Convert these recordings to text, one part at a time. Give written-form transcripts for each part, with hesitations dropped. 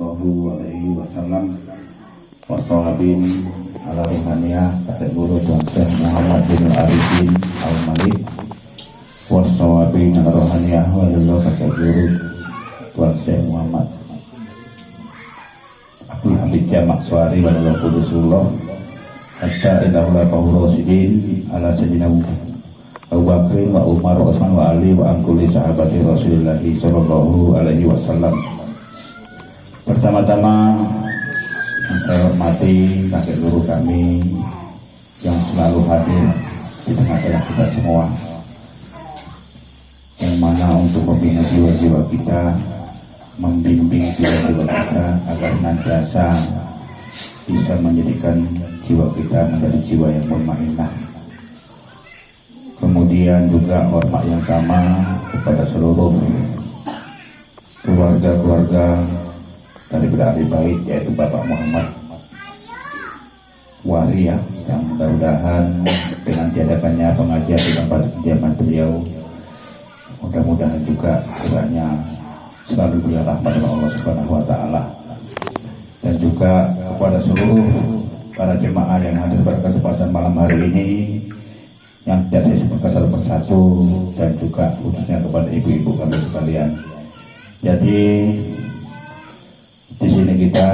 sallallahu alaihi wasallam wassalabin ala ruhaniyah kakek guru Tuan Syekh Muhammad bin Arifin Al-Malik wassawabin ala ruhaniyah walillah kakek guru Tuan Syekh Muhammad Abdul Hamid Jamak Suari walillah kudusullah hatta ilahullah rasidin ala sayyidina Abu Bakrin wa Umar wa Utsman wa Ali wa angkuli sahabati Rasulullah sallallahu alaihi wasallam. Pertama-tama saya hormati kakek guru kami yang selalu hadir di tengah-tengah kita semua, yang mana untuk membina jiwa-jiwa kita, membimbing jiwa-jiwa kita agar senantiasa bisa menjadikan jiwa kita menjadi jiwa yang mutmainnah. Kemudian juga hormat yang sama kepada seluruh keluarga-keluarga dari ahli bait, yaitu Bapak Muhammad Wari ya, yang mudah-mudahan dengan diadakannya pengajian di tempat kediaman beliau, mudah-mudahan juga kiranya selalu beliau rahmat oleh Allah Subhanahu wa taala. Dan juga kepada seluruh para jemaah yang hadir pada kesempatan malam hari ini, yang tidak saya sebutkan satu persatu, dan juga khususnya kepada ibu-ibu kami sekalian. Jadi di sini kita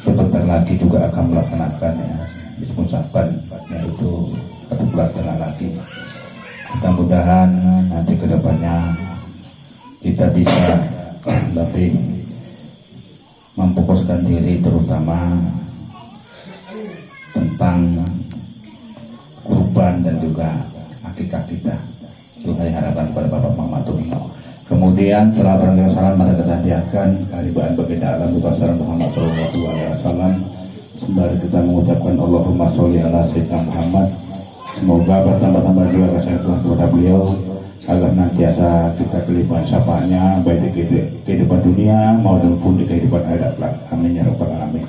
sebentar lagi juga akan melaksanakan ya, musafan, yaitu 14 lagi. Mudah-mudahan nanti kedepannya kita bisa lebih memfokuskan diri terutama tentang kurban dan juga akikah kita. Itu harapan kepada Bapak Muhammad Tumino. Kemudian setelah berangkat salam mari kita hadiahkan kehadiran baginda alam Rasulullah Muhammad sallallahu alaihi wasallam. Sembari kita mengucapkan Allahumma sholli ala sayyidina Muhammad. Semoga bertambah-tambah juga kasih Allah kepada beliau agar nantiasa kita kelimpahan syafaatnya baik di kehidupan dunia maupun di kehidupan akhirat. Amin ya rabbal alamin.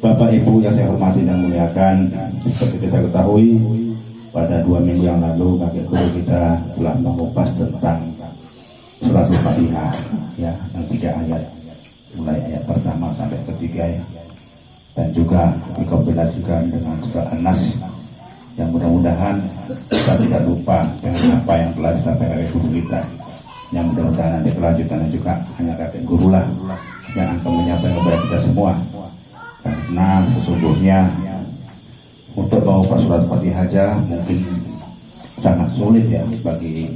Bapak Ibu yang saya hormati dan muliakan, seperti kita ketahui pada 2 minggu yang lalu kakek guru kita telah mengupas tentang surah Al-Fatihah ya, yang 3 ayat, mulai ayat pertama sampai ketiga ya, dan juga dikombinasikan dengan surah An-Nas, yang mudah-mudahan kita tidak lupa dengan apa yang telah disampaikan oleh guru kita, yang mudah-mudahan nanti kelanjutannya juga hanya kakek guru lah yang akan menyampaikan kepada kita semua. Karena sesungguhnya untuk mengupas surat Fatihah aja mungkin sangat sulit ya bagi,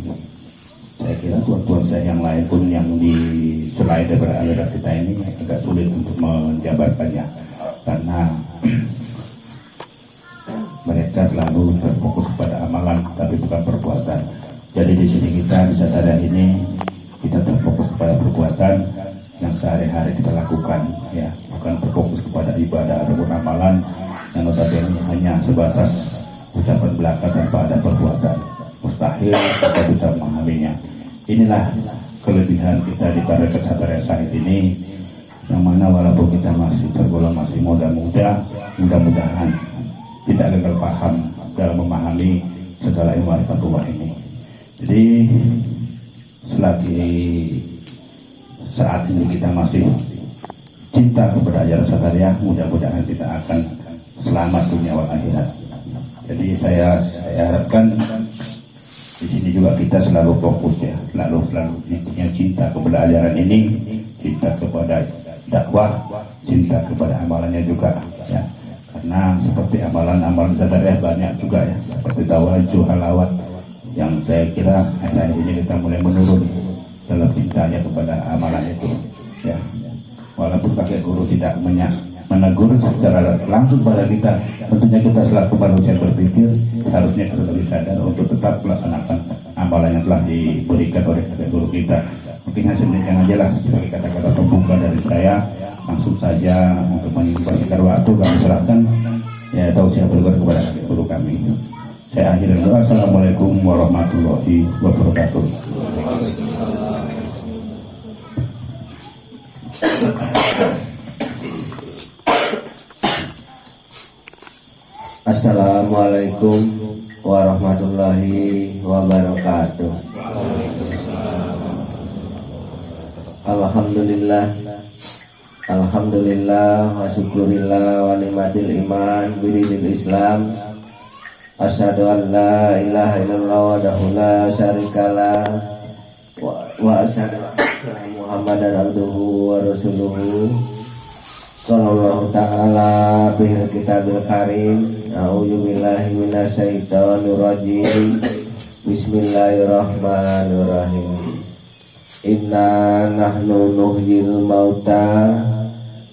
saya kira tuan-tuan saya yang lain pun yang di selain daripada aliran kita ini agak sulit untuk menjabarkannya, karena mereka terlalu terfokus kepada amalan tapi bukan perbuatan. Jadi di sini kita di sadar ini kita terfokus kepada perbuatan yang sehari-hari kita lakukan ya, bukan berfokus kepada ibadah ataupun amalan yang notabene hanya sebatas ucapan belaka tanpa ada perbuatan. Mustahil kita bisa memahaminya. Inilah kelebihan kita di tarekat Satria Said ini, yang mana walaupun kita masih tergolong masih muda-muda, mudah-mudahan tidak gagal paham dalam memahami segala ilmu Arifatullah ini. Jadi selagi saat ini kita masih cinta kepada ajaran Satria, mudah-mudahan kita akan selamat dunia wal akhirat. Jadi saya harapkan di sini juga kita selalu fokus ya, selalu intinya cinta kepada ajaran ini, cinta kepada dakwah, cinta kepada amalannya juga ya. Karena seperti amalan-amalan Satria banyak juga ya, seperti tawajuh, halawat, yang saya kira akhir ini kita mulai menurun dalam cintanya kepada amalan itu ya. Walaupun kakek guru tidak menegur secara langsung pada kita, tentunya kita selaku manusia berpikir harusnya kita lebih sadar untuk tetap melaksanakan amalan yang telah diberikan oleh kakek guru kita. Mungkin hasilnya aja lah sebagai kata-kata pembuka dari saya. Langsung saja untuk menyingkirkan waktu kami serahkan ya tausiah berikut kepada kakek guru kami. Saya akhiri doa. Assalamualaikum warahmatullahi wabarakatuh. Assalamualaikum warahmatullahi wabarakatuh. Alhamdulillah, alhamdulillah wa syukurillah wa nikmatil iman bidil Islam. Asyhadu an la ilaha illallah wahdahu la syarikalah wa asyhadu anna Muhammadan abduhu wa rasuluhu. Sallallahu ta'ala bihil kitabil karim. A'udzu billahi minasyaitonir rajim. Bismillahirrahmanirrahim. Inna nahnu nuhyil mauta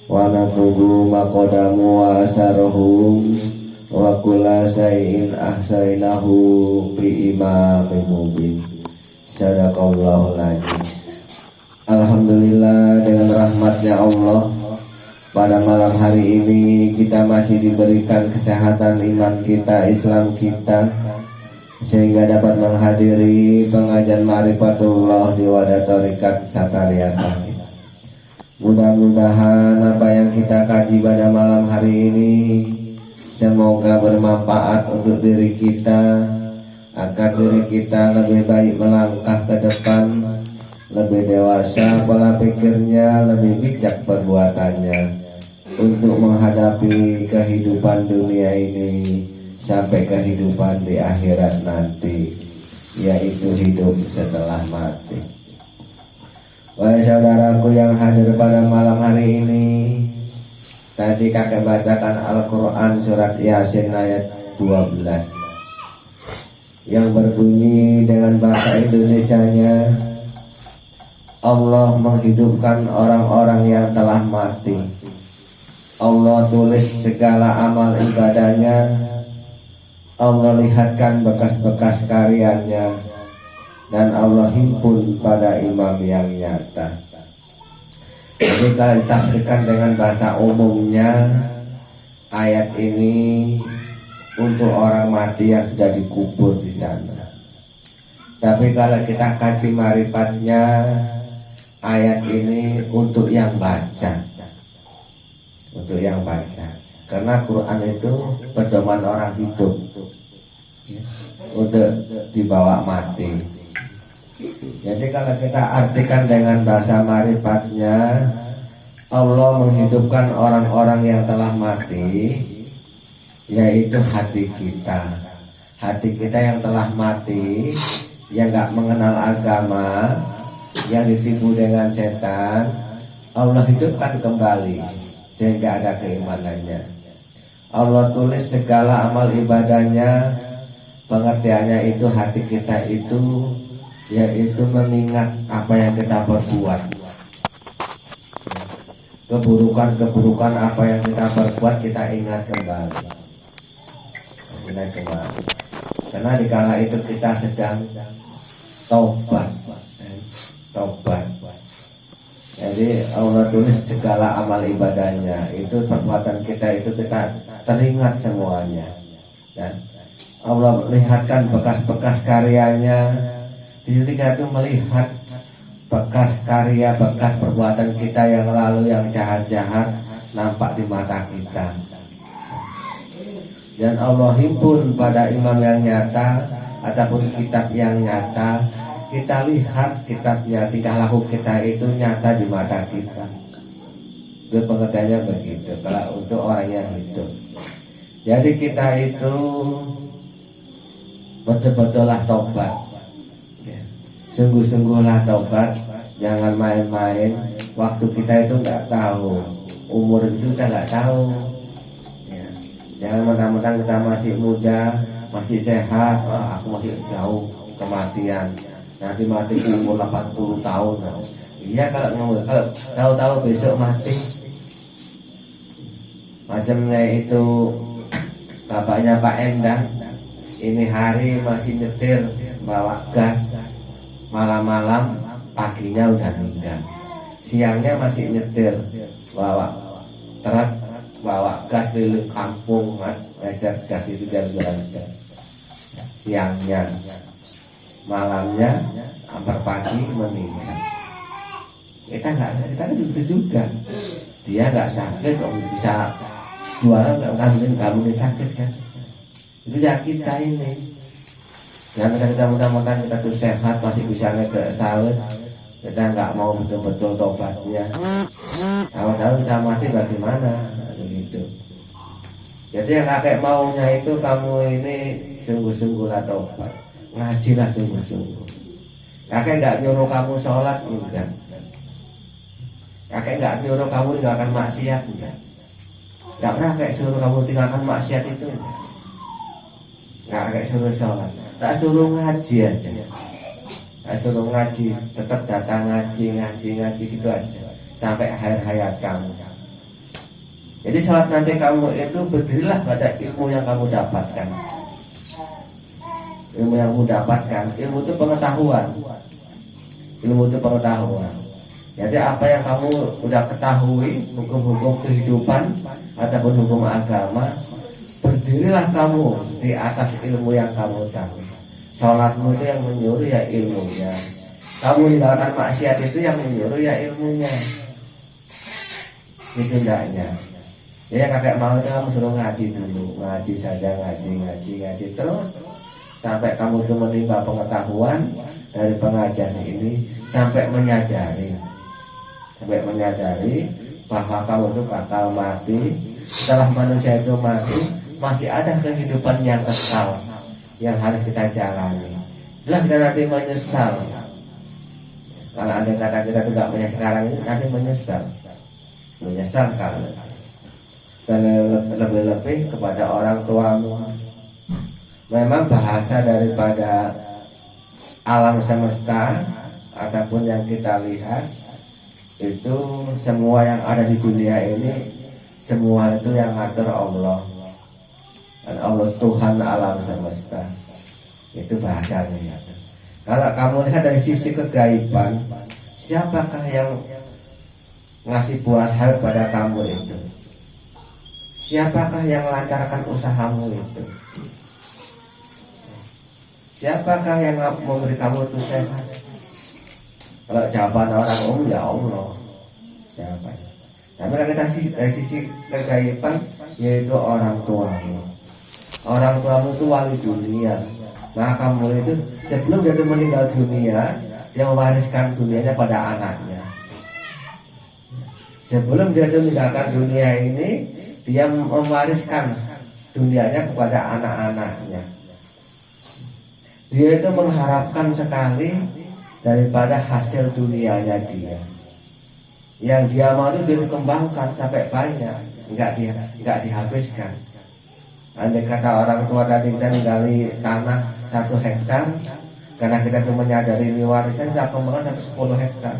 wa naktubu maqadamu wa asaruhum wa kulla syai'in ahsainahu bi imamin mubin. Sadaqallahul azim. Alhamdulillah, dengan rahmatnya Allah pada malam hari ini kita masih diberikan kesehatan iman kita, Islam kita, sehingga dapat menghadiri pengajian Ma'rifatullah di Wadah Thariqat Sataria Sakit. Mudah-mudahan apa yang kita kaji pada malam hari ini semoga bermanfaat untuk diri kita, agar diri kita lebih baik melangkah ke depan, lebih dewasa pola pikirnya, lebih bijak perbuatannya untuk menghadapi kehidupan dunia ini sampai kehidupan di akhirat nanti, yaitu hidup setelah mati. Wahai saudaraku yang hadir pada malam hari ini, tadi kakek bacakan Al-Quran surat Yasin ayat 12 yang berbunyi dengan bahasa Indonesianya, Allah menghidupkan orang-orang yang telah mati. Allah tulis segala amal ibadahnya, Allah lihatkan bekas-bekas karyanya, dan Allah himpun pada imam yang nyata. Jadi kalau ditafsirkan dengan bahasa umumnya, ayat ini untuk orang mati yang sudah dikubur di sana. Tapi kalau kita kaji marifatnya, ayat ini untuk yang baca, untuk yang baca. Karena Quran itu pedoman orang hidup, untuk dibawa mati. Jadi kalau kita artikan dengan bahasa marifatnya, Allah menghidupkan orang-orang yang telah mati, yaitu hati kita. Hati kita yang telah mati, yang gak mengenal agama, yang ditipu dengan setan, Allah hidupkan kembali sehingga ada keimanannya. Allah tulis segala amal ibadahnya. Pengertiannya itu hati kita itu, yaitu mengingat apa yang kita perbuat, keburukan-keburukan apa yang kita perbuat kita ingat kembali. Karena dikala itu kita sedang tobat. Jadi Allah tulis segala amal ibadahnya, itu perbuatan kita itu kita teringat semuanya. Dan Allah melihatkan bekas-bekas karyanya. Di situ kita tuh melihat bekas karya, bekas perbuatan kita yang lalu yang jahat-jahat nampak di mata kita. Dan Allah himpun pada imam yang nyata ataupun kitab yang nyata. Kita lihat kitabnya, tingkah laku kita itu nyata di mata kita. Itu pengertiannya begitu kalau untuk orang yang hidup. Jadi kita itu betul-betullah tobat, sungguh-sungguhlah tobat. Jangan main-main. Waktu kita itu nggak tahu, umur itu kita nggak tahu. Jangan mentang-mentang kita masih muda, masih sehat, aku masih jauh kematian, nanti mati umur 80 tahun. Iya, kalau tahu-tahu besok mati. Macamnya itu bapaknya Pak Endang, ini hari masih nyetir bawa gas, malam-malam paginya udah meninggal. Siangnya masih nyetir bawa truk, bawa gas keliling kampung, ngejar gas itu jalan-jalan gas. Siangnya, malamnya hampir pagi meninggal. Kita kan juga. Dia nggak sakit, kok bisa jualan, nggak mungkin sakit kan? Itu ya kita ini. Jangan kita mudah-mudahan kita tuh sehat, masih bisa ke sawit, kita nggak mau betul-betul tobatnya, tahu-tahu kita mati bagaimana begitu. Jadi yang kakek maunya itu kamu ini sungguh-sungguhlah tobat, ngajilah sungguh-sungguh. Kakek nggak nyuruh kamu sholat enggak, kakek nggak nyuruh kamu tinggalkan maksiat enggak, nggak pernah kakek suruh kamu tinggalkan maksiat itu enggak. Nggak kakek suruh sholat, tak suruh ngaji aja, tak suruh ngaji, tetap datang ngaji gitu aja sampai akhir hayat kamu. Jadi sholat nanti kamu itu berdirilah pada ilmu yang kamu dapatkan. Ilmu yang kamu dapatkan, ilmu itu pengetahuan. Ilmu itu pengetahuan. Jadi apa yang kamu udah ketahui, hukum-hukum kehidupan ataupun hukum agama, berdirilah kamu di atas ilmu yang kamu tahu. Sholatmu itu yang menyuruh ya ilmunya. Kamu tinggalkan maksiat itu yang menyuruh ya ilmunya. Itu hendaknya. Ya kakek mau itu kamu suruh ngaji dulu, ngaji saja, ngaji terus sampai kamu itu menimba pengetahuan dari pengajian ini, sampai menyadari bahwa kamu itu bakal mati. Setelah manusia itu mati, masih ada kehidupan yang kekal yang harus kita jalani. Setelah kita nanti menyesal, kalau ada kata kita tidak punya sekarang ini, nanti menyesal kalau dan lebih-lebih kepada orang tuamu. Memang bahasa daripada alam semesta ataupun yang kita lihat itu semua yang ada di dunia ini, semua itu yang ngatur Allah. Dan Allah Tuhan alam semesta. Itu bahasanya. Kalau kamu lihat dari sisi kegaiban, siapakah yang ngasih buah sayur pada kamu itu? Siapakah yang melancarkan usahamu itu? Siapakah yang memberi kamu itu sehat? Kalau jawaban orang umum ya Allah jawabannya. Tapi dari sisi kegaiban, yaitu orang tuamu. Orang tuamu itu wali dunia. Maka kamu itu sebelum dia itu meninggal dunia, dia mewariskan dunianya pada anaknya. Sebelum dia itu meninggalkan dunia ini, dia mewariskan dunianya kepada anak-anaknya. Dia itu mengharapkan sekali daripada hasil dunianya dia. Yang dia mau itu dia dikembangkan sampai banyak, enggak dihabiskan. Andai kata orang tua tadi kita menggali tanah 1 hektar, karena kita itu menyadari ini warisan, kita kembangkan sampai 10 hektar.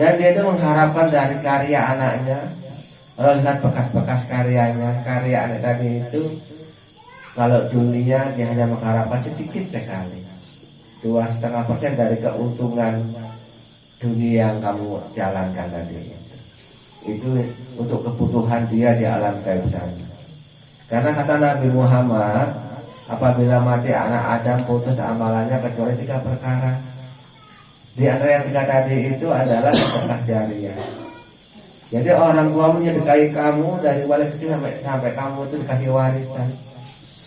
Dan dia itu mengharapkan dari karya anaknya. Kalau lihat bekas-bekas karya anak tadi itu, kalau dunia dia hanya mengharapkan sedikit sekali, 2,5% dari keuntungan dunia yang kamu jalankan tadi. Itu untuk kebutuhan dia di alam gaib sana. Karena kata Nabi Muhammad, apabila mati anak Adam putus amalannya kecuali 3 perkara. Di antara yang 3 tadi itu adalah sedekah jariyah. Jadi orang tua menyedekahi kamu dari mulai kecil sampai kamu itu dikasih warisan.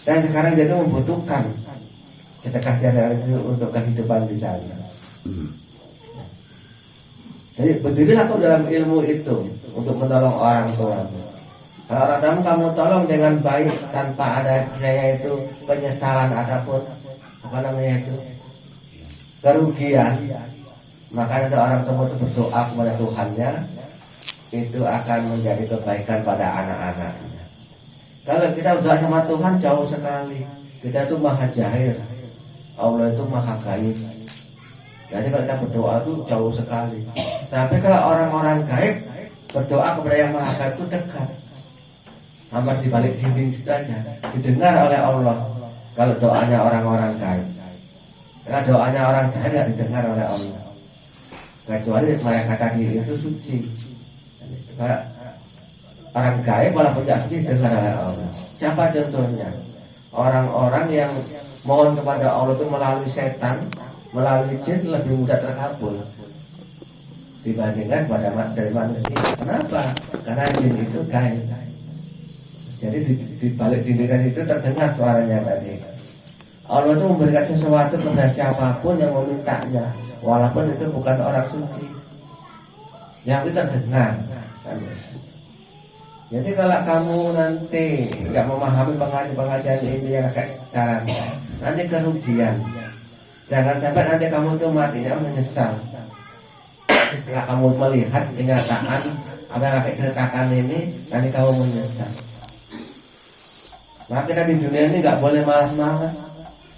Dan sekarang dia itu membutuhkan sedekah jariyah itu untuk kehidupan di sana. Jadi berdirilah kau dalam ilmu itu untuk menolong orang tua. Kalau orang tamu kamu tolong dengan baik tanpa ada saya itu penyesalan ataupun kerugian, maka nanti orang tua itu berdoa kepada Tuhannya, itu akan menjadi kebaikan pada anak-anaknya. Kalau kita berdoa sama Tuhan jauh sekali, kita itu maha jahir, Allah itu maha gaib. Jadi kalau kita berdoa itu jauh sekali. Tapi kalau orang-orang gaib berdoa kepada yang maha gaib itu dekat, hampir di balik dinding saja, didengar oleh Allah. Kalau doanya orang-orang gaib, karena doanya orang jahil tidak didengar oleh Allah, kecuali mereka tadi itu suci. Kayak orang gaib walaupun tidak suci didengar oleh Allah. Siapa contohnya? Orang-orang yang mohon kepada Allah itu melalui setan, melalui jin lebih mudah terkabul dibandingkan dari manusia. Kenapa? Karena jin itu gaib. Jadi di balik dindingan itu terdengar suaranya tadi. Allah itu memberikan sesuatu kepada siapapun yang memintanya. walaupun itu bukan orang suci yang kita dengar kan. Jadi kalau kamu nanti nggak memahami pengajian ini yang kayak sekarang, nanti kerugian. Jangan sampai nanti kamu tuh matinya menyesal setelah kamu melihat kenyataan apa yang kakek ceritakan ini, nanti kamu menyesal. Maka kita di dunia ini nggak boleh malas-malas,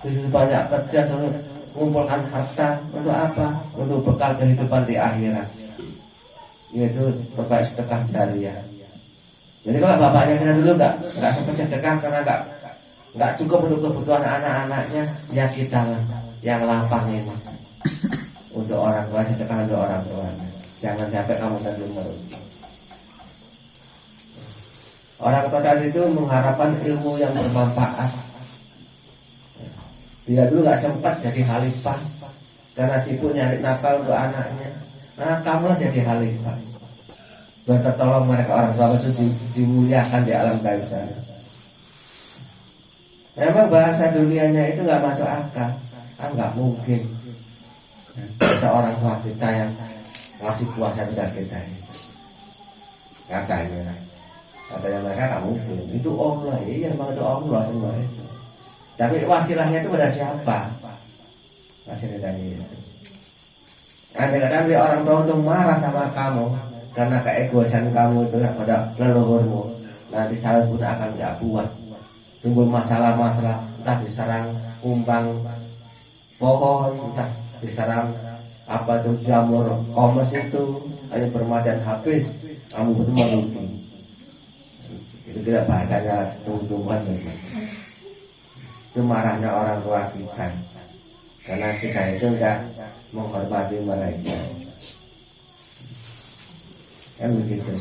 disuruh banyak kerja, suruh mengumpulkan harta untuk apa? Untuk bekal kehidupan di akhirat, yaitu berbaik sedekah jariah. Jadi kalau bapaknya kita dulu nggak sempat sedekah karena nggak cukup untuk kebutuhan anak-anaknya, ya kita lah yang lapang ini untuk orang tua, sedekah untuk orang tua. Jangan sampai kamu nanti merugi. Orang tua tadi itu mengharapkan ilmu yang bermanfaat. Dia dulu nggak sempat jadi khalifah karena sibuk nyari nafkah untuk anaknya. Nah, kamulah jadi khalifah. Biar tertolong mereka orang tua itu dimuliakan di alam gaib sana. Memang bahasa dunianya itu nggak masuk akal. Nggak mungkin seorang tua kita yang ngasih puasa kepada kita ini. Katanya mereka nggak mungkin. Itu Allah, iya memang itu Allah semua itu. Tapi wasilahnya itu pada siapa? Wasilahnya itu. Andai kata orang tua untuk marah sama kamu karena keegoisan kamu itu pada leluhurmu, nanti saat pun akan nggak buat. Timbul masalah-masalah, entah diserang kumbang pohon, entah diserang apa itu jamur komes itu, hanya bermatian habis, kamu betul merugi. Itu tidak bahasanya tumbuhan. Itu marahnya orang tua kita, karena kita itu enggak menghormati mereka. Kan begitu.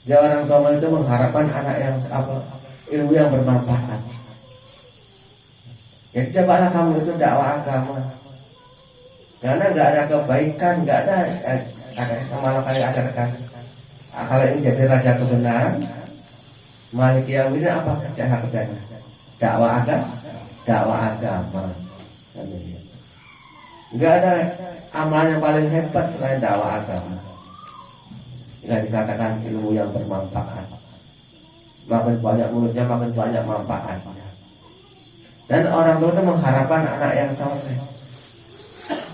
Jadi orang tua itu mengharapkan anak yang ilmu yang bermanfaat. Jadi cobalah kamu itu dakwah agama. Karena nggak ada kebaikan, nggak ada malah kayak ada kan. Kalau ini jadi raja kebenaran, Malik Yaumil apa kerjanya? Dakwah agama. Nggak ada amal yang paling hebat selain dakwah agama. Yang dikatakan ilmu yang bermanfaat. Makin banyak mulutnya, makin banyak manfaatnya. Dan orang tua itu mengharapkan anak yang soleh.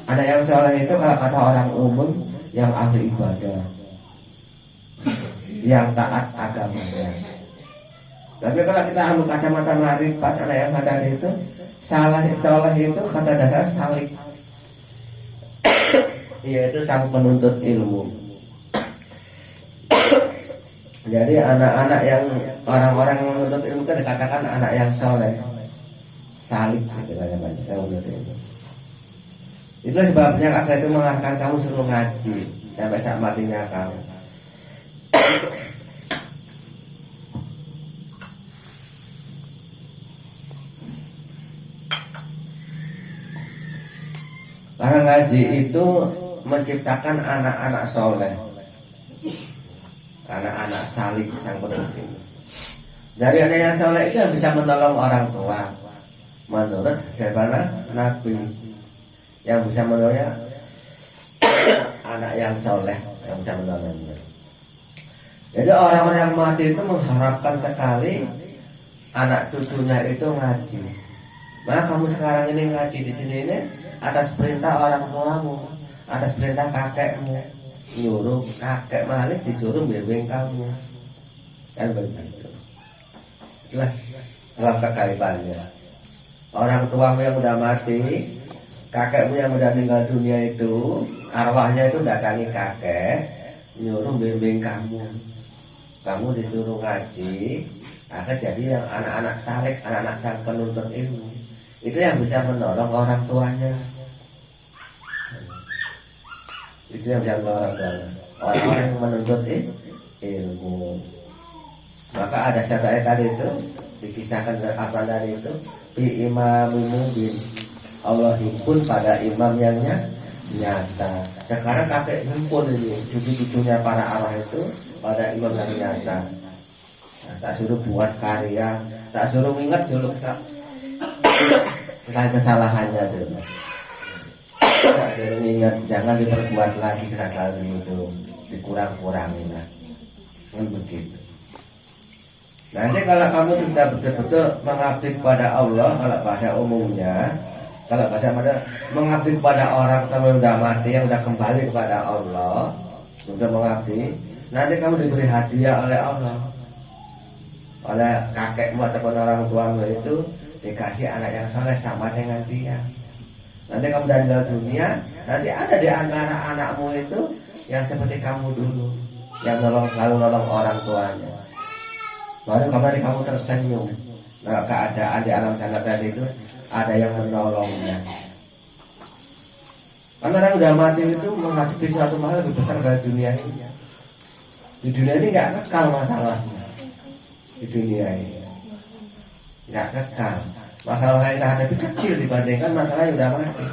Anak yang soleh itu kalau kata orang umum yang ahli ibadah, yang taat agamanya. Tapi kalau kita ambil kacamata marifat, anak yang kata itu soleh itu kata dasar salik, yaitu sang penuntut ilmu. Jadi anak-anak yang orang-orang yang menuntut ilmu itu dikatakan anak yang soleh, salik gitu banyak-banyak yang menuntut ilmu. Itulah sebabnya kakak itu mengarahkan kamu suruh ngaji sampai saat matinya kamu. Karena ngaji itu menciptakan anak-anak soleh, anak-anak salih sang penuntut. Dari anak yang soleh itu yang bisa menolong orang tua. Menurut siapa Nabi yang bisa menolongnya anak yang soleh yang bisa menolongnya. Jadi orang-orang yang mati itu mengharapkan sekali anak cucunya itu ngaji. Maka kamu sekarang ini ngaji di sini ini atas perintah orang tuamu, atas perintah kakekmu. Nyuruh kakek Malik disuruh bimbing kamu, kan begitu. Itulah dalam kekaitannya. Orang tuamu yang udah mati, kakekmu yang udah meninggal dunia itu, arwahnya itu datangi kakek, nyuruh bimbing kamu. Kamu disuruh ngaji, akan jadi yang anak-anak saleh, anak-anak sang penuntut ilmu. Itu yang bisa menolong orang tuanya. Itu yang bisa menolong orang tuanya. Orang-orang yang menuntut ilmu. Maka ada syarat tadi itu dikisahkan apa tadi itu bi imamul mubin. Allah himpun pada imam yang nyata. Sekarang kakek himpun ini cucu-cucunya para arwah itu pada imam yang nyata. Nah, tak suruh buat karya, tak suruh ingat dulu kesalahannya dulu. ingat jangan diperbuat lagi kesalahan itu, dikurang-kurangin lah, kan begitu. Nanti kalau kamu sudah betul-betul mengabdi kepada Allah, kalau bahasa umumnya, kalau bahasa mana mengabdi kepada orang yang sudah mati, yang sudah kembali kepada Allah, sudah mengabdi, nanti kamu diberi hadiah oleh Allah, oleh kakekmu ataupun orang tuamu itu dikasih anak yang soleh sama dengan dia. Nanti kamu dari dunia, nanti ada di antara anakmu itu yang seperti kamu dulu, yang selalu nolong orang tuanya. Baru kamu tersenyum. Nah, keadaan di alam sana tadi itu ada yang menolongnya. Karena orang udah mati itu menghadapi suatu hal lebih besar dari dunia ini. Di dunia ini nggak kekal masalahnya. Di dunia ini nggak kekal. Masalah yang kita hadapi kecil dibandingkan masalah yang udah mati.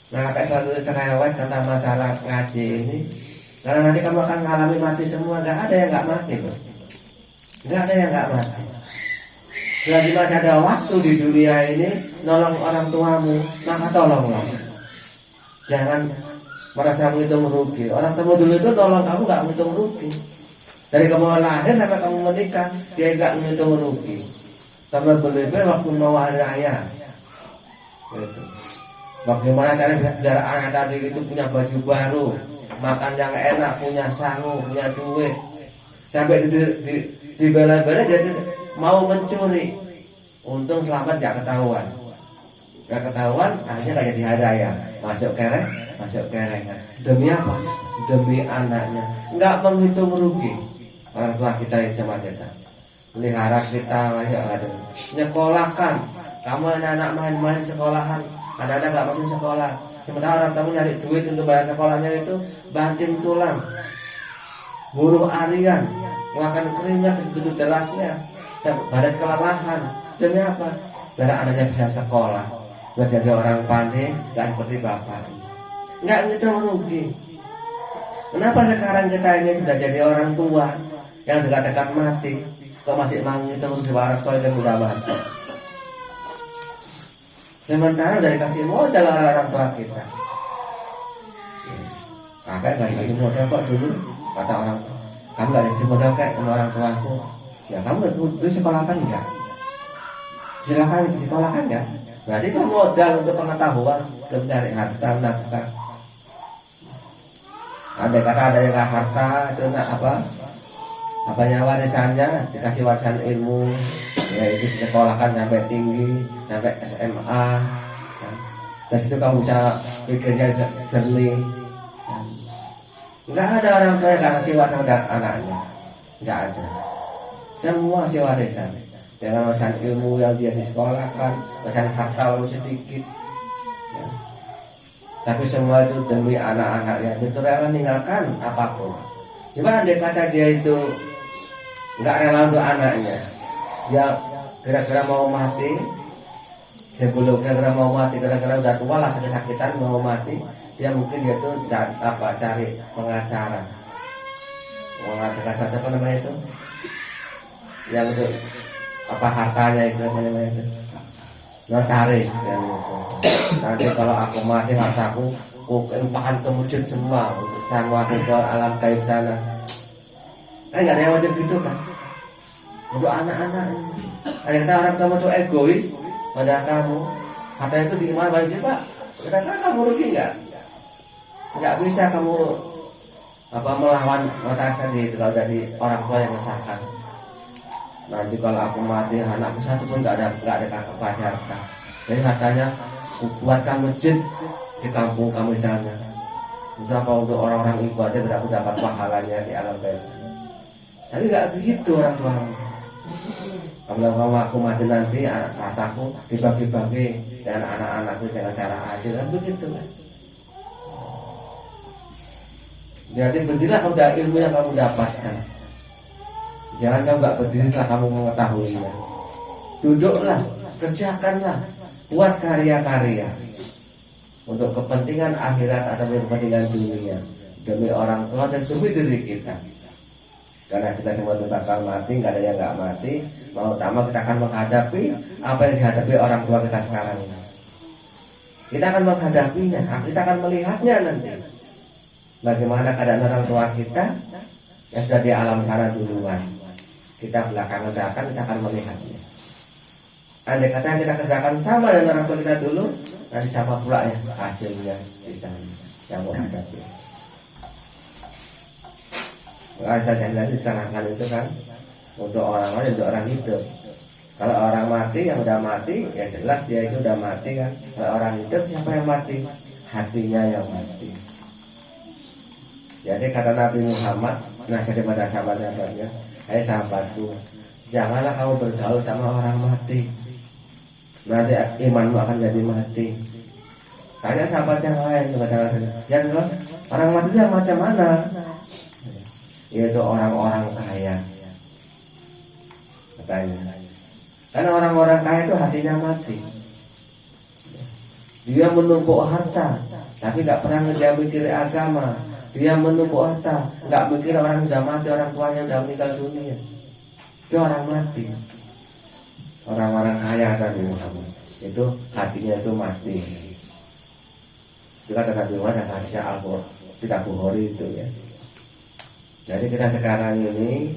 Nah, kayak selalu cerewet tentang masalah ngaji ini, karena nanti kamu akan mengalami mati semua. Nggak ada yang nggak mati, bro. Nggak ada yang nggak mati. Selagi masih ada waktu di dunia ini, nolong orang tuamu, maka tolonglah. Jangan merasa menghitung rugi. Orang tua dulu itu nolong kamu nggak menghitung rugi. Dari kamu lahir sampai kamu menikah, dia nggak menghitung rugi. Tambah berlebih waktu mau hari raya. Gitu. Bagaimana cara biar anak tadi itu punya baju baru, makan yang enak, punya sangu, punya duit, sampai di bela-bela jadi mau mencuri. Untung selamat gak ketahuan. Gak ketahuan, akhirnya gak jadi hadiah. Masuk kereng. Demi apa? Demi anaknya. Nggak menghitung rugi. Orang tua kita yang sama kita. Melihara kita banyak ada. Nyekolahkan. Kamu anak-anak main-main sekolahan. Ada-ada gak masuk sekolah. Sementara orang kamu nyari duit untuk bayar sekolahnya itu banting tulang. Buruh harian. Makan keringat begitu derasnya. Badan kelelahan. Demi apa? Biar anaknya bisa sekolah. Biar jadi orang pandai. Gak seperti bapak. Nggak ngitung rugi. Kenapa sekarang kita ini sudah jadi orang tua yang dikatakan mati, kok masih mau ngitung rugi orang tua yang sudah mati? Sementara udah dikasih modal orang tua kita. Kakak nggak dikasih modal kok dulu, kata orang tua. Kamu nggak dikasih modal kayak sama orang tuaku. Ya kamu dulu sekolahkan enggak? Silakan sekolahkan enggak? Berarti itu modal untuk pengetahuan, untuk mencari harta nafkah. Ada kata ada yang nggak harta itu apa? Apanya warisannya dikasih warisan ilmu, ya itu disekolahkan sampai tinggi, sampai SMA. Dari situ kamu bisa pikirnya jernih. Nggak ada orang tua yang nggak kasih warisan pada anaknya, nggak ada. Semua kasih warisan. Dengan warisan ilmu yang dia disekolahkan, warisan harta walaupun sedikit. Ya. Tapi semua itu demi anak-anaknya. Itu rela meninggalkan apapun. Cuma andai kata dia itu nggak rela untuk anaknya, dia kira-kira mau mati, sebelum kira-kira mau mati, kira-kira udah tua lah sakit-sakitan mau mati, dia mungkin dia tuh cari pengacara, mengatakan apa namanya itu, yang itu apa hartanya itu namanya itu, notaris yang itu. Nanti kalau aku mati hartaku kumpakan ke masjid semua untuk sanggup aku ke alam gaib sana. Nggak ada yang wajib gitu kan? Untuk anak-anak. Ada yang tahu orang tua itu egois pada kamu. Harta itu diiman balik pak. Kira-kira kamu rugi nggak? Nggak bisa kamu melawan notaris tadi itu kalau dari orang tua yang misalkan. Nanti kalau aku mati anakku satu pun nggak ada kakak harta. Jadi hartanya buatkan masjid di kampung kamu di sana. Untuk apa? Untuk orang-orang ibadah biar aku dapat pahalanya di alam gaib. Tapi nggak begitu orang tua. Kalau aku mati nanti hartaku dibagi-bagi dengan anak-anakku dengan cara adil kan begitu kan? Jadi berdirilah kamu dari ilmu yang kamu dapatkan. Jangan kamu nggak berdiri setelah kamu mengetahuinya. Duduklah, kerjakanlah, buat karya-karya untuk kepentingan akhirat atau kepentingan dunia, demi orang tua dan demi diri kita. Karena kita semua itu bakal mati, nggak ada yang nggak mati. Mau utama kita akan menghadapi apa yang dihadapi orang tua kita sekarang ini. Kita akan menghadapinya, kita akan melihatnya nanti. Bagaimana keadaan orang tua kita yang sudah di alam sana duluan. Kita belakangan kita akan melihatnya. Andai kata yang kita kerjakan sama dengan orang tua kita dulu, nanti sama pula ya hasilnya di sana yang mau hadapi. Saja nanti diterangkan itu kan untuk orang lain, untuk orang hidup. Kalau orang mati, yang udah mati, ya jelas dia itu udah mati kan. Kalau orang hidup, siapa yang mati? Hatinya yang mati. Jadi kata Nabi Muhammad, nasihat pada sahabat-sahabatnya, hai sahabatku, janganlah kamu bergaul sama orang mati. Nanti imanmu akan jadi mati. Tanya sahabat yang lain, ya orang mati itu yang macam mana? Yaitu orang-orang kaya. Katanya. Karena orang-orang kaya itu hatinya mati. Dia menumpuk harta, tapi gak pernah dia mikir agama. Dia menumpuk harta, gak mikir orang sudah mati, orang tuanya sudah meninggal dunia. Itu orang mati. Orang-orang kaya Nabi Muhammad itu hatinya itu mati. Itu kata Nabi Muhammad dan hadisnya Al-Qur'an, kita Bukhari itu ya. Jadi kita sekarang ini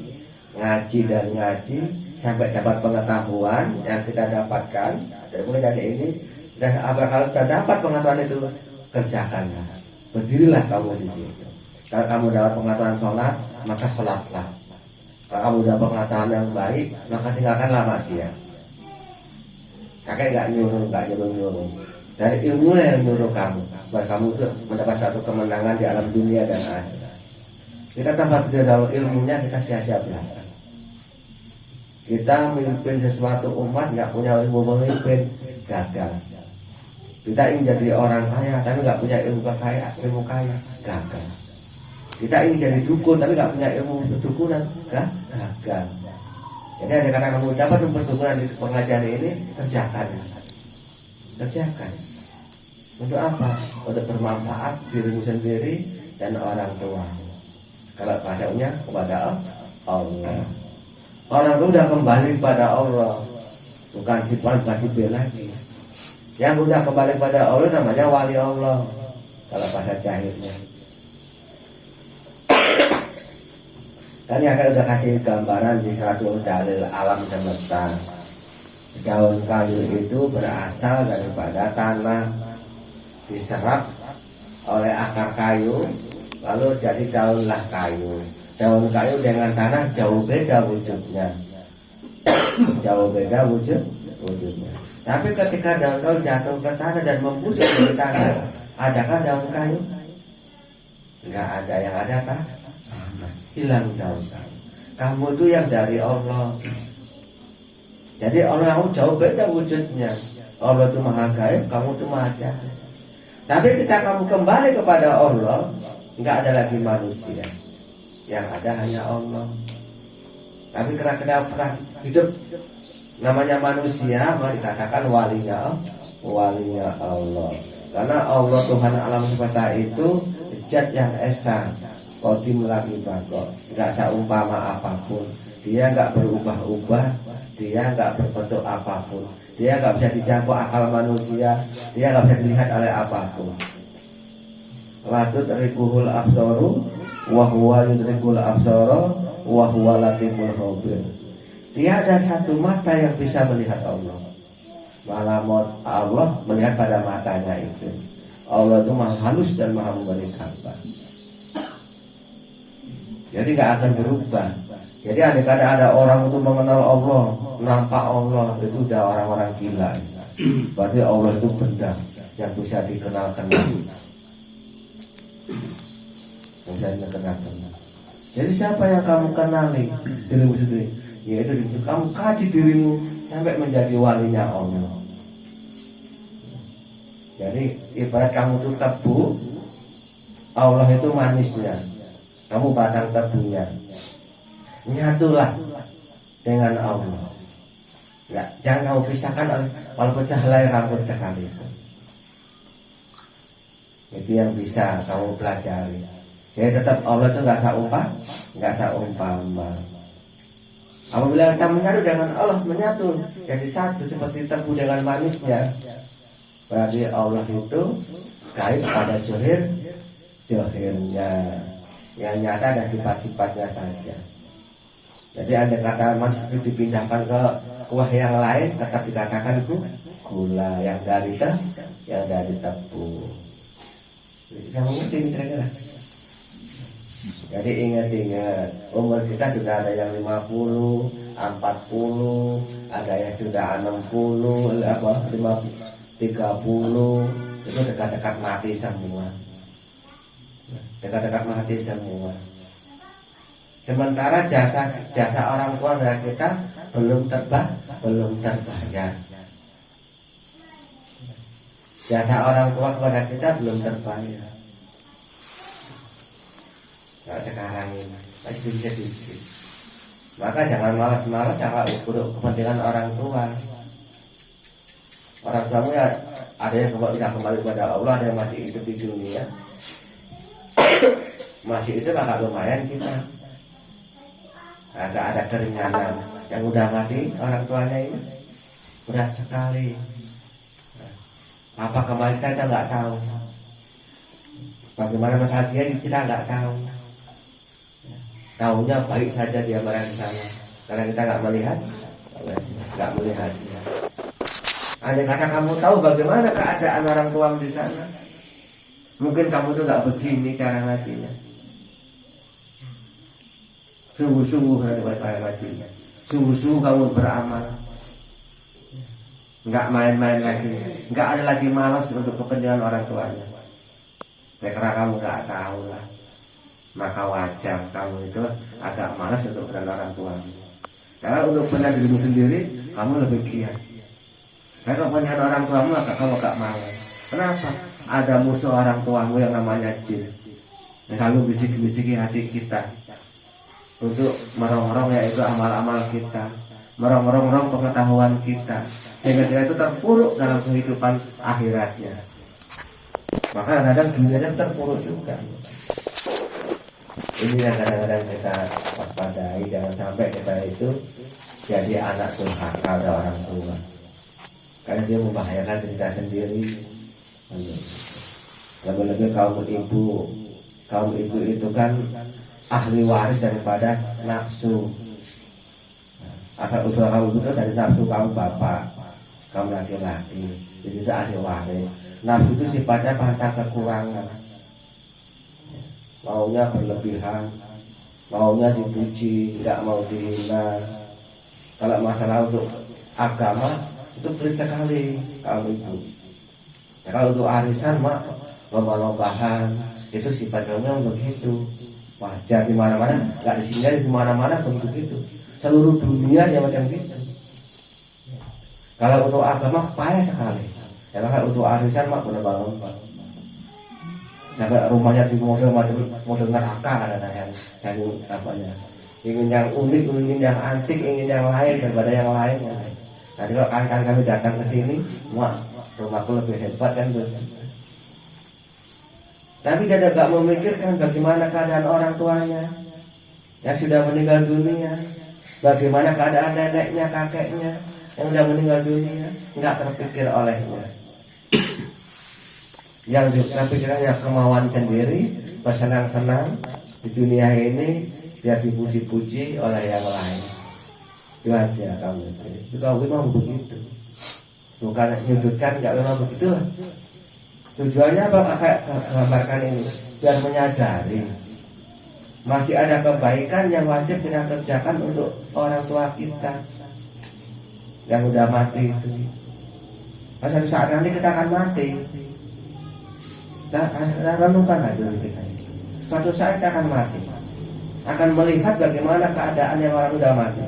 ngaji dan ngaji sampai dapat pengetahuan yang kita dapatkan. Jadi ini kalau sudah dapat pengetahuan itu, kerjakanlah. Berdirilah kamu di situ. Kalau kamu dapat pengetahuan sholat, maka sholatlah. Kalau kamu dapat pengetahuan yang baik, maka tinggalkanlah maksiat. Kakek nggak nyuruh. Dari ilmu yang nyuruh kamu, supaya kamu itu mendapat satu kemenangan di alam dunia dan akhirat. Kita tanpa dalam ilmunya, kita sia-sia belaka. Kita memimpin sesuatu umat nggak punya ilmu memimpin, gagal. Kita ingin jadi orang kaya tapi nggak punya ilmu kaya, gagal. Kita ingin jadi dukun tapi nggak punya ilmu dukunan, gagal. Jadi ada kata kamu dapat memperdukunan di pengajian ini, kerjakan. Untuk apa? Untuk bermanfaat dirimu sendiri dan orang tua. Kalau bahasanya kepada Allah. Orang itu udah kembali pada Allah, bukan sifat, bukan sifat lagi. Yang udah kembali pada Allah namanya wali Allah. Kalau bahasa jahilnya. Kan ya kan udah kasih gambaran di 100 dalil alam semesta. Daun kayu itu berasal daripada tanah, diserap oleh akar kayu, lalu jadi daunlah kayu. Daun kayu dengan tanah jauh beda wujudnya. Wujudnya. Tapi ketika daun kayu jatuh ke tanah dan membusuk di tanah, adakah daun kayu? Enggak ada, yang ada tak? Hilang daun kayu. Kamu itu yang dari Allah. Jadi Allah yang jauh beda wujudnya. Allah itu maha gaib, kamu itu maha jahat. Tapi kita kamu kembali kepada Allah, enggak ada lagi manusia. Yang ada hanya Allah. Tapi karena kita pernah hidup namanya manusia, maka dikatakan walinya Allah. Karena Allah Tuhan alam semesta itu zat yang esa, qadim lagi bakok, nggak seumpama apapun. Dia nggak berubah-ubah, dia nggak berbentuk apapun, dia nggak bisa dijangkau akal manusia, dia nggak bisa dilihat oleh apapun. Latut rikuhul absoru wahwa yudrikul absara wahwa latiful khabir. Tiada satu mata yang bisa melihat Allah. Malah Allah melihat pada matanya itu. Allah itu maha halus dan maha memberi kabar. Jadi gak akan berubah. Jadi ada orang itu mengenal Allah, nampak Allah, itu udah orang-orang gila. Berarti Allah itu benda yang bisa dikenal-kenal. Jadi siapa yang kamu kenali dirimu sendiri? Yaitu kamu kaji dirimu sampai menjadi walinya Allah. Jadi ibarat kamu itu tebu, Allah itu manisnya, kamu batang tebunya. Nyatulah dengan Allah. Ya, jangan kamu pisahkan walaupun sehelai rambut sekalipun. Itu yang bisa kamu pelajari. Jadi tetap Allah itu nggak seumpama. Apabila kita menyatu dengan Allah, menyatu jadi satu seperti tebu dengan manisnya, Berarti Allah itu kait pada johirnya, yang nyata ada sifat-sifatnya saja. Jadi ada kata manusia dipindahkan ke kuah yang lain tetap dikatakan gula yang dari tepung. Kamu ngerti kira-kira? Jadi ingat-ingat, umur kita sudah ada yang 50, 40, ada yang sudah 60, 30, itu dekat-dekat mati semua. Dekat-dekat mati semua. Sementara jasa orang tua dari kita belum terbayar. Jasa orang tua kepada kita belum terbayar. Nah, sekarang ini masih bisa dikit. Maka jangan malas-malas cara untuk kepentingan orang tua. Orang tuamu ya ada yang tidak kembali kepada Allah, ada yang masih hidup di dunia. Masih itu bakal lumayan kita. Agak ada keringanan. Yang udah mati orang tuanya ini berat sekali. Apa kemarin kita nggak tahu. Bagaimana masalah dia kita nggak tahu. Tahunya baik saja dia berada di sana. Karena kita nggak melihat. Andai kata kamu tahu bagaimana keadaan orang tua di sana, mungkin kamu tuh nggak begini cara ngajinya. Sungguh-sungguh cara ngajinya. Sungguh-sungguh kamu beramal. Nggak main-main lagi. Nggak ada lagi malas untuk kepentingan orang tuanya. Saya kira kamu nggak tahu lah. Maka wajar kamu itu agak malas untuk kepentingan orang tuanya. Karena untuk kepentingan dirimu sendiri, kamu lebih giat. Karena kepentingan orang tuamu kamu agak malas. Kenapa? Ada musuh orang tuamu yang namanya jin. Yang selalu bisik-bisiki hati kita untuk merong-rong yaitu amal-amal kita, merong-rong pengetahuan kita, sehingga kita itu terpuruk dalam kehidupan akhiratnya. Maka kadang dunianya terpuruk juga. Ini yang kadang-kadang kita waspadai, jangan sampai kita itu jadi anak durhaka pada orang tua, karena dia membahayakan diri kita sendiri. Lebih-lebih kaum ibu itu kan ahli waris daripada nafsu. Asal usul kamu itu dari nafsu kamu bapak, kamu laki-laki, jadi itu ahli waris. Nafsu itu sifatnya pantang kekurangan, maunya berlebihan, maunya dipuji, tidak mau dihina. Kalau masalah untuk agama itu pelit sekali kamu itu. Ya, kalau untuk arisan mak lomba-lombahan itu sifat kamu yang begitu. Wajar di mana-mana, nggak di sini, di mana-mana begitu. Seluruh dunia ya macam gitu. Kalau untuk agama payah sekali. Ya karena untuk arisan mak lomba-lomba. Sampai rumahnya di model neraka ada yang apanya. Ingin yang unik, ingin yang antik, ingin yang lain daripada yang lain. Tadi kalau kawan-kawan kami datang ke sini, mak rumahku lebih hebat kan begitu. Tapi dia tidak memikirkan bagaimana keadaan orang tuanya yang sudah meninggal dunia, bagaimana keadaan neneknya, kakeknya yang sudah meninggal dunia, nggak terpikir olehnya. Yang terpikirnya kemauan sendiri, bersenang-senang di dunia ini, biar dipuji-puji oleh yang lain. Itu aja kamu itu kamu memang begitu, bukan menyudutkan, nggak memang begitulah. Tujuannya apa kakak gambarkan ini? Biar menyadari masih ada kebaikan yang wajib kita kerjakan untuk orang tua kita yang udah mati itu. Suatu saat nanti kita akan mati. Kita renungkan aja kita. Suatu saat kita akan mati, akan melihat bagaimana keadaan yang orang udah mati.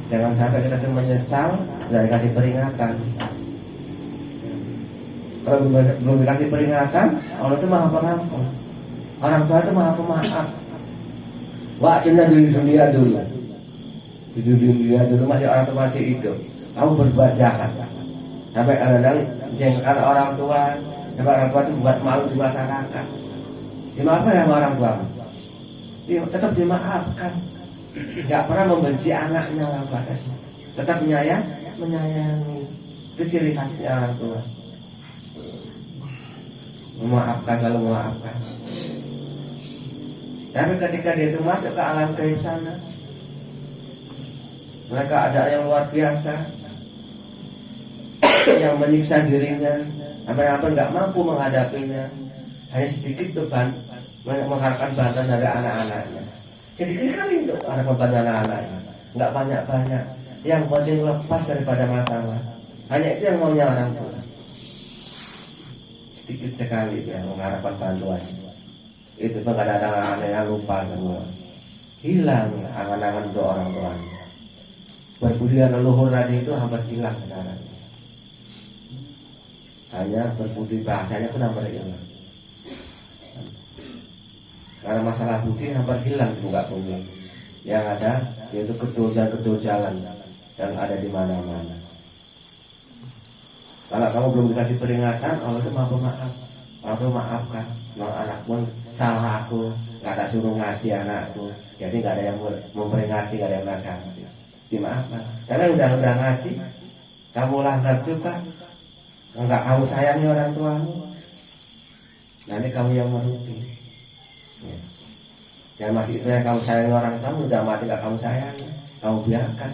Jangan sampai kita menyesal dan dikasih peringatan. Kalau belum dikasih peringatan, Allah itu maha pengampun. Orang tua itu maha pemaaf. Waktunya di dunia dulu. Di dunia dulu masih orang tua masih hidup, kamu berbuat jahat. Sampai kadang-kadang jengkel orang tua, sampai orang tua itu buat malu di masyarakat. Dimaafkan ya sama orang tua? Tetap dimaafkan. Gak pernah membenci anaknya orang tua. Tetap menyayangi. Itu ciri khasnya orang tua. Memaafkan lalu memaafkan. Tapi ketika dia itu masuk ke alam gaib sana, mereka ada yang luar biasa yang menyiksa dirinya, hampir-hampir nggak mampu menghadapinya. Hanya sedikit beban mengharapkan bantuan dari anak-anaknya. Sedikit kali untuk harapan pada anak-anaknya, nggak banyak-banyak. Yang penting lepas daripada masalah. Hanya itu yang maunya orang tua. Sedikit sekali yang mengharapkan bantuan. Itu pun kadang-kadang anak-anaknya lupa semua. Hilang angan-angan untuk orang tuanya. Berbudaya leluhur tadi itu hampir hilang sekarang. Hanya berbudi bahasanya pun hampir hilang. Karena masalah budi hampir hilang di muka bumi. Yang ada yaitu kedojalan yang ada di mana-mana. Kalau kamu belum dikasih peringatan, Allah itu mampu maaf. Allah itu maafkan. Memang anak pun salah aku, nggak tak suruh ngaji anakku. Jadi nggak ada yang memperingati, nggak ada yang nasihati. Dimaafkan. Karena udah ngaji, kamu langgar juga, nggak kamu sayangi orang tuamu. Nanti kamu yang merugi. Ya. Jangan masih itu yang kamu sayangi orang tuamu, udah mati nggak kamu sayangi, kamu biarkan.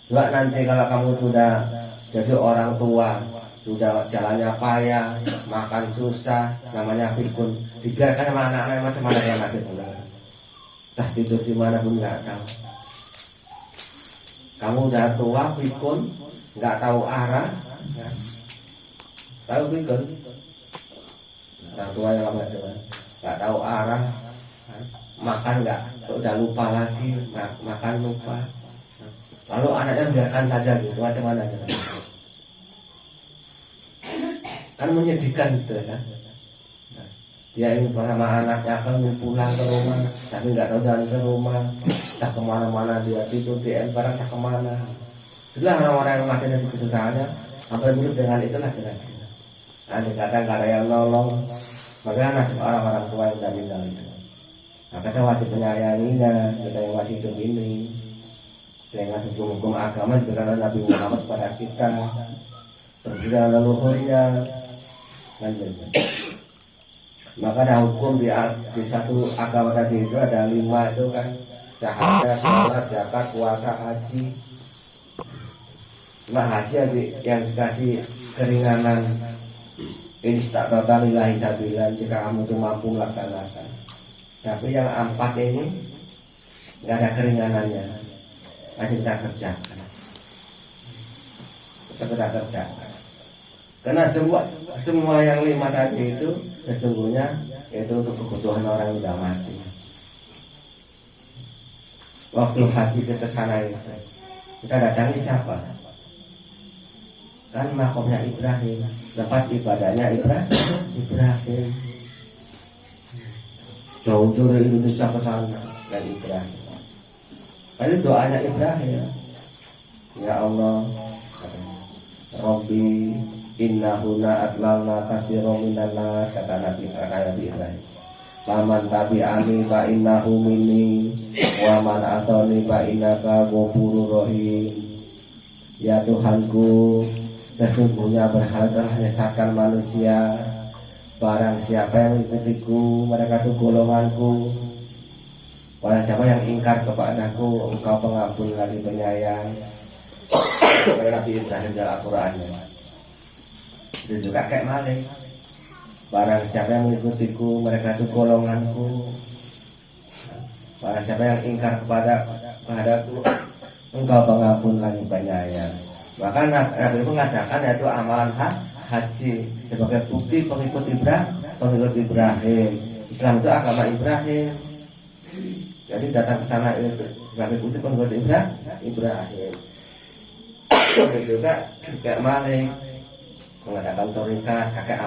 Coba nanti kalau kamu sudah jadi orang tua, sudah jalannya payah, makan susah, namanya pikun, dibiarkan sama anak-anak macam mana yang nasib pulang. Entah tidur di mana pun nggak tahu. Kamu udah tua, pikun, nggak tahu arah, ya. Tahu pikun? Orang tua yang lama itu, nggak tahu arah, makan nggak, udah lupa lagi, makan lupa. Lalu anaknya biarkan saja gitu, macam mana? Kan menyedihkan gitu kan. Dia ingin bersama anaknya akan pulang ke rumah, tapi nggak tahu jalan ke rumah, tak kemana-mana dia tidur di emperan tak kemana. Itulah orang-orang yang mati dari kesusahannya, sampai mirip dengan itulah kira-kira. Andai kata nggak ada yang nolong, bagaimana nasib orang-orang tua yang sudah meninggal itu? Nah, kita wajib menyayanginya, kita yang masih hidup ini. Dengan hukum-hukum agama diberikan oleh Nabi Muhammad kepada kita, berbeda leluhurnya, kan gitu. Maka ada hukum di satu agama tadi itu ada 5 itu kan, syahadat, salat, zakat, puasa, haji. Nah haji yang dikasih keringanan ini tak total lillahi sabilan jika kamu itu mampu melaksanakan. Tapi yang 4 ini nggak ada keringanannya. Masih kita kerjakan. Kita kerjakan. Karena semua yang 5 tadi itu sesungguhnya itu untuk kebutuhan orang yang sudah mati. Waktu haji kita sana itu, kita datangi siapa? Kan makomnya Ibrahim, tempat ibadahnya Ibrahim. Jauh dari Indonesia ke sana dan Ibrahim. Itu doanya Ibrahim. Ya Allah, Rabbi innahuna atlalna katsiran minan nas, kata Nabi Ibrahim. Faman tabi'ani fa innahu minni wa man asani fa innaka ghafurur rahim. Ya Tuhanku, sesungguhnya berhala telah menyesatkan manusia. Barang siapa yang mengikutiku, mereka itu golonganku. Barang siapa yang ingkar kepadaku, engkau pengampun lagi penyayang. Nabi Ibrahim dalam Al-Qurannya. Itu juga kayak maling. Barang siapa yang mengikutiku, mereka itu golonganku. Barang siapa yang ingkar kepadaku, engkau pengampun lagi penyayang. Maka Nabi itu mengatakan yaitu amalan haji sebagai bukti pengikut Ibrahim. Islam itu agama Ibrahim. Jadi datang ke sana itu sebagai bukti pengikut Ibrahim. Itu juga kayak maling, mengadakan torikat, kakek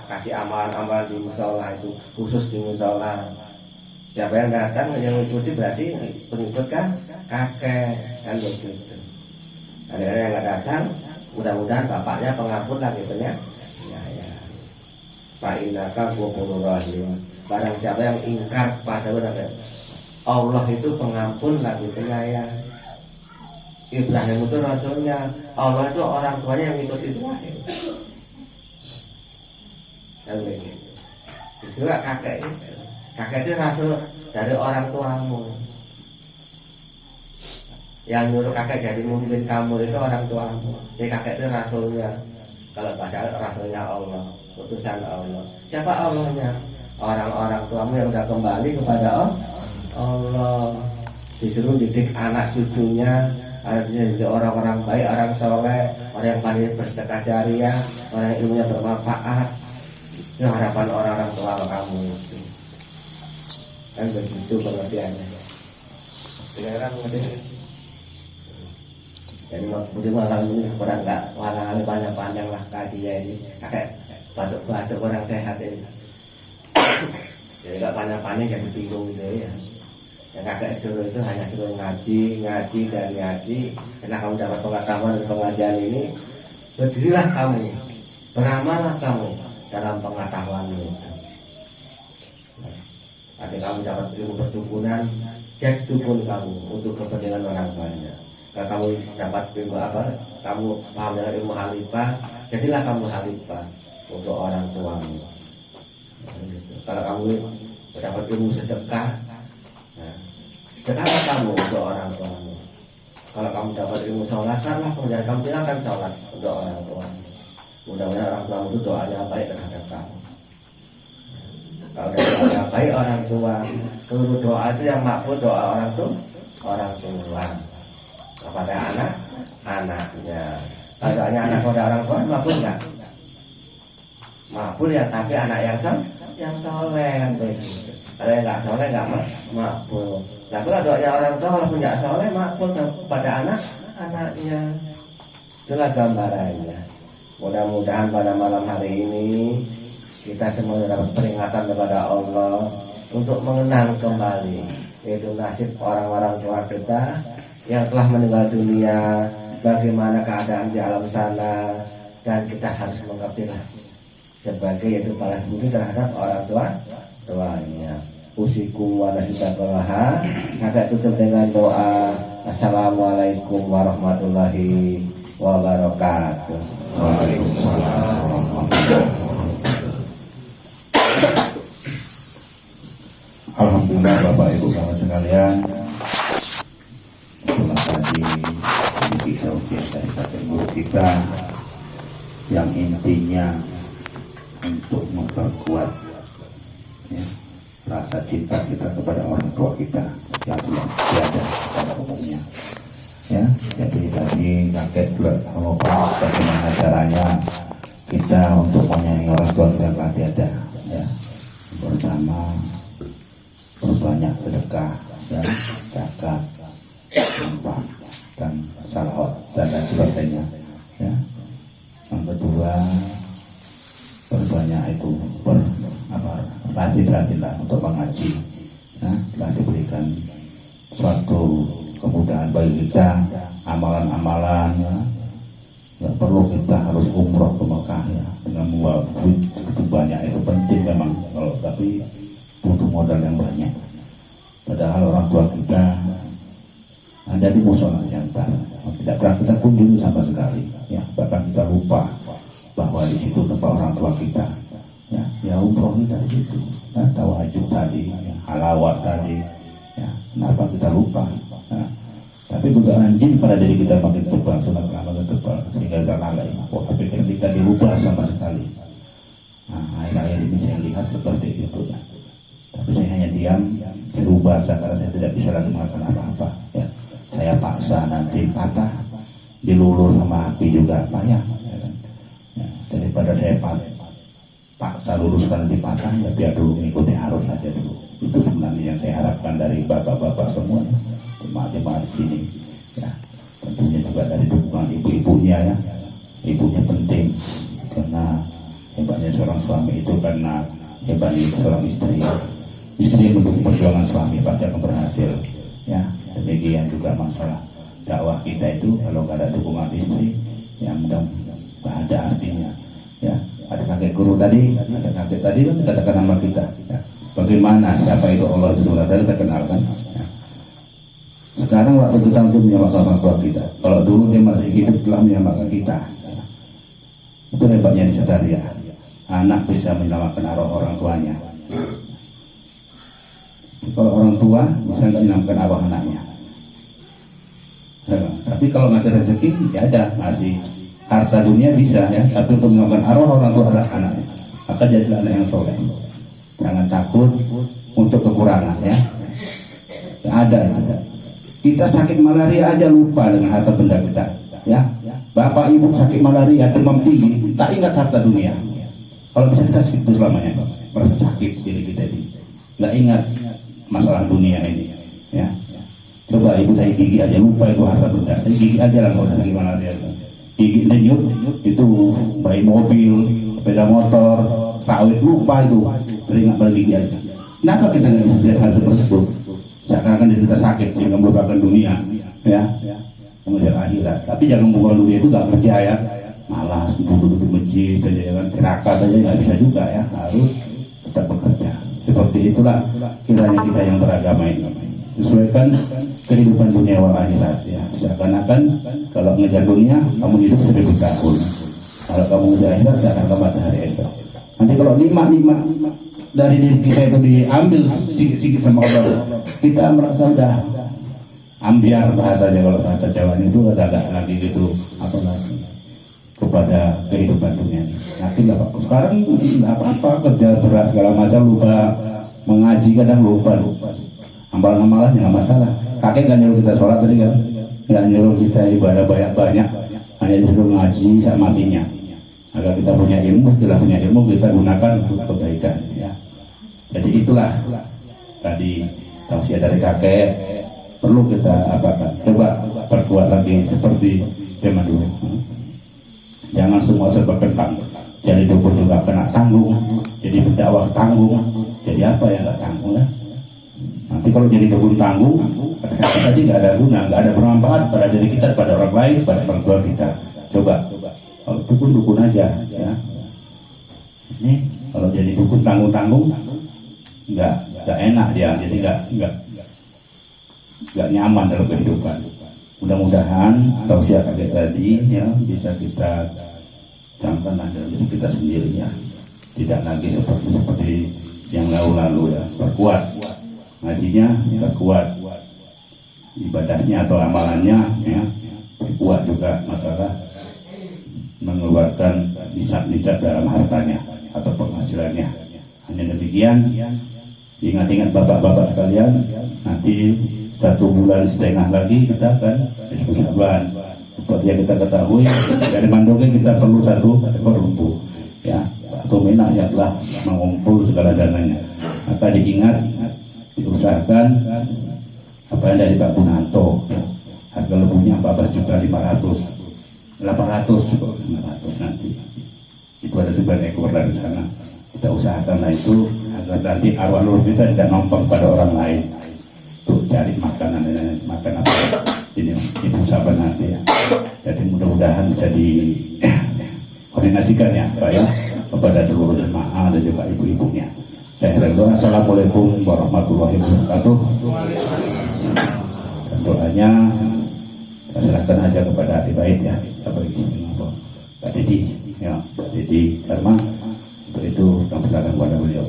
kasih amalan di musola itu khusus di musola. Siapa yang datang yang mengikuti berarti pengikut kan kakek kan begitu. Ada yang nggak datang, mudah-mudahan bapaknya pengampun lagi benar. Ya. Pak Inaka Ghafurur Rahim. Barang siapa yang ingkar pada Allah itu pengampun lagi penyayang. Ibrahim itu rasulnya, Allah itu orang tuanya yang ikut Ibrahim. Kan begitu. Juga kakek itu rasul dari orang tuamu. Yang nyuruh kakek jadi memimpin kamu itu orang tuamu. Jadi kakek itu rasulnya. Kalau bahasa rasulnya Allah, utusan Allah. Siapa Allahnya? Orang-orang tuamu yang sudah kembali kepada Allah. Disuruh didik anak cucunya, jadi orang-orang baik, orang soleh, orang yang pandai bersedekah jariah, orang yang ilmunya bermanfaat. Itu harapan orang-orang tua kamu itu. Kan begitu pengertiannya. Sekarang mengerti. Jadi mungkin malam ini kurang enggak walang panjang-panjang lah kajian ini. Kakek batuk-batuk orang sehat ini. Jadi enggak panjang-panjang jadi bingung gitu ya. Yang kakek suruh itu hanya suruh ngaji. Setelah kamu dapat pengetahuan dari pengajian ini, berdirilah kamu, beramallah kamu dalam pengetahuanmu itu. Nanti kamu dapat ilmu perdukunan, jadi dukun kamu untuk kepentingan orang banyak. Kalau kamu dapat ilmu apa, kamu paham dengan ilmu halifah, jadilah kamu halifah untuk orang tuamu. Kalau kamu dapat ilmu sedekah, sedekahlah kamu untuk orang tuamu. Kalau kamu dapat ilmu sholat, salah kemudian kamu tinggalkan sholat untuk orang tuamu. Mudah-mudahan orang tuamu itu doanya baik terhadap kamu. Kalau doanya baik orang tua, seluruh doa itu yang makbul doa orang tua kepada anaknya. Kalau doanya anak kepada orang tua makbul nggak? Makbul ya, tapi anak yang soleh kan begitu. Kalau yang nggak soleh nggak makbul. Nah kalau doanya orang tua walaupun nggak soleh makbul kepada anaknya. Itulah gambarannya. Mudah-mudahan pada malam hari ini kita semua dapat peringatan daripada Allah untuk mengenang kembali yaitu nasib orang-orang tua kita yang telah meninggal dunia, bagaimana keadaan di alam sana, dan kita harus mengertilah sebagai yaitu balas budi terhadap orang tuanya. Usikum wa nasidakallah. Kakak tutup dengan doa. Assalamualaikum warahmatullahi wabarakatuh. Waalaikumsalam warahmatullahi wabarakatuh. Alhamdulillah Bapak Ibu kawan sekalian, itulah tadi kisah ujian dari kakek guru kita yang intinya untuk memperkuat ya, rasa cinta kita kepada orang tua kita yang sudah tiada pada umumnya. Ya, jadi tadi kakek juga mengubah bagaimana caranya kita untuk menyayangi orang tua yang telah tiada. Ya, pertama berbanyak sedekah, ya, zakat, infak, dan salawat dan lain sebagainya. Ya. Yang kedua berbanyak itu rajin-rajinlah untuk mengaji. Ya, telah diberikan suatu kemudahan bagi kita, amalan-amalan. Ya. Nggak perlu kita harus umroh ke Mekah ya, dengan membawa duit begitu banyak, itu penting memang, tapi butuh modal yang banyak. Padahal orang tua kita ada di musola jantan, tidak pernah kita kunjungi sama sekali. Ya, bahkan kita lupa bahwa di situ tempat orang tua kita. Ya umroh kita di situ. Ya, tawajud tadi, ya, halawat tadi. Ya, kenapa kita lupa? Ya, tapi godaan jin pada diri kita makin tebal, makin tebal sehingga kita lalai. Tapi kita dirubah sama sekali. Nah, akhir-akhir ini saya lihat seperti itu. Ya. Tapi saya hanya diam, dirubah karena saya tidak bisa lagi melakukan apa-apa. Ya. Saya paksa nanti patah, dilulur sama api juga payah. Ya, kan? Ya, daripada saya paksa luruskan nanti patah, ya biar dulu mengikuti arus saja dulu. Itu sebenarnya yang saya harapkan dari bapak-bapak semua, jemaah-jemaah di sini. Ya, tentunya juga dari dukungan ibu-ibunya ya. Ibunya penting karena hebatnya seorang suami itu karena hebatnya seorang istri. Istri mendukung perjuangan suami pasti akan berhasil. Ya, demikian juga masalah dakwah kita itu kalau nggak ada dukungan istri, ya mudah nggak ada artinya. Ya, ada kakek guru tadi, ada kakek tadi kan katakan nama kita. Ya. Bagaimana siapa itu Allah itu sudah kita kenalkan. Ya. Sekarang waktu kita untuk menyelamatkan orang tua kita. Kalau dulu dia masih hidup telah menyelamatkan kita. Itu hebatnya di Sataria. Anak bisa menyelamatkan arwah orang tuanya. Kalau orang tua bisa nggak menyelamatkan arwah anaknya. Nah, tapi kalau ngasih rezeki ya ada, ngasih harta dunia bisa ya, tapi untuk menyelamatkan arwah orang tua adalah anaknya. Maka jadilah anak yang soleh. Jangan takut untuk kekurangan ya. Tidak ada itu. Kita sakit malaria aja lupa dengan harta benda kita ya. Bapak ibu sakit malaria, demam tinggi, tak ingat harta dunia. Kalau bisa kita situ selamanya, merasa sakit diri kita ini, nggak ingat masalah dunia ini ya. Coba ibu saya gigi aja lupa itu harta benda, saya gigi aja lah kalau sakit malaria. Gigi denyut itu baik mobil, sepeda motor, sawit lupa itu, teringat pada gigi aja. Kenapa kita nggak bisa lihat hal seperti itu? Seakan-akan diri kita sakit sehingga melupakan dunia ya, mengejar akhirat. Tapi jangan bukan dunia itu gak kerja ya, malas duduk di masjid aja kan, tirakat aja nggak bisa juga ya, harus tetap bekerja. Seperti itulah kiranya kita yang beragama ini, sesuaikan kehidupan dunia wal akhirat ya. Seakan-akan kalau mengejar dunia kamu hidup 1000 tahun, kalau kamu mengejar akhirat seakan-akan matahari esok. Nanti kalau nikmat dari diri kita itu diambil sikit-sikit sama Allah, kita merasa udah ambiar bahasanya, kalau bahasa Jawa itu agak lagi gitu apa lagi kepada kehidupan dunia ini. Nanti nggak apa-apa. Sekarang nggak apa-apa, kerja berat segala macam, lupa mengaji, kadang lupa amalan-amalannya nggak masalah. Kakek nggak nyuruh kita sholat tadi kan, nggak nyuruh kita ibadah banyak-banyak, hanya disuruh ngaji sama matinya. Agar kita punya ilmu, setelah punya ilmu kita gunakan untuk kebaikan ya. Jadi itulah tadi tausiah dari kakek, perlu kita apakan, coba perkuat lagi seperti zaman dulu. Jangan semua serba kentang, jadi dukun juga kena tanggung, jadi pendakwah tanggung, jadi apa yang nggak tanggung ya. Nanti kalau jadi dukun tanggung, tadi nggak ada guna, nggak ada bermanfaat pada diri kita, pada orang lain, pada orang tua kita. Coba kalau dukun aja ya. Ini kalau jadi dukun tanggung nggak enak dia, jadi nggak nyaman dalam kehidupan. Mudah-mudahan tausiah kakek tadi ya bisa kita camkan dalam diri kita sendiri ya, tidak lagi seperti yang lalu-lalu ya. Perkuat ngajinya, perkuat ibadahnya atau amalannya ya, perkuat juga masalah mengeluarkan nisab dalam hartanya atau penghasilannya. Hanya demikian, ingat-ingat bapak-bapak sekalian, nanti 1,5 bulan lagi kita akan diskusi Syaban. Seperti yang kita ketahui, dari Mandoge kita perlu 1 ekor lembu ya, atau Mina yang telah mengumpul segala dananya. Maka diingat, diusahakan apa yang dari Pak Bunanto ya. Harga lembunya 14.500.000, 800 nanti. Itu ada 9 ekor dari sana. Kita usahakanlah itu agar nanti arwah leluhur kita tidak numpang pada orang lain untuk cari makanan apa ini ibu sahabat nanti ya. Jadi mudah-mudahan bisa dikoordinasikan ya Pak ya kepada seluruh jemaah dan juga ibu-ibunya. Saya berdoa, assalamualaikum warahmatullahi wabarakatuh. Dan doanya saya serahkan aja kepada adik baik ya, Pak Dedi ya, Pak Dedi Karma. Untuk itu kami serahkan kepada beliau.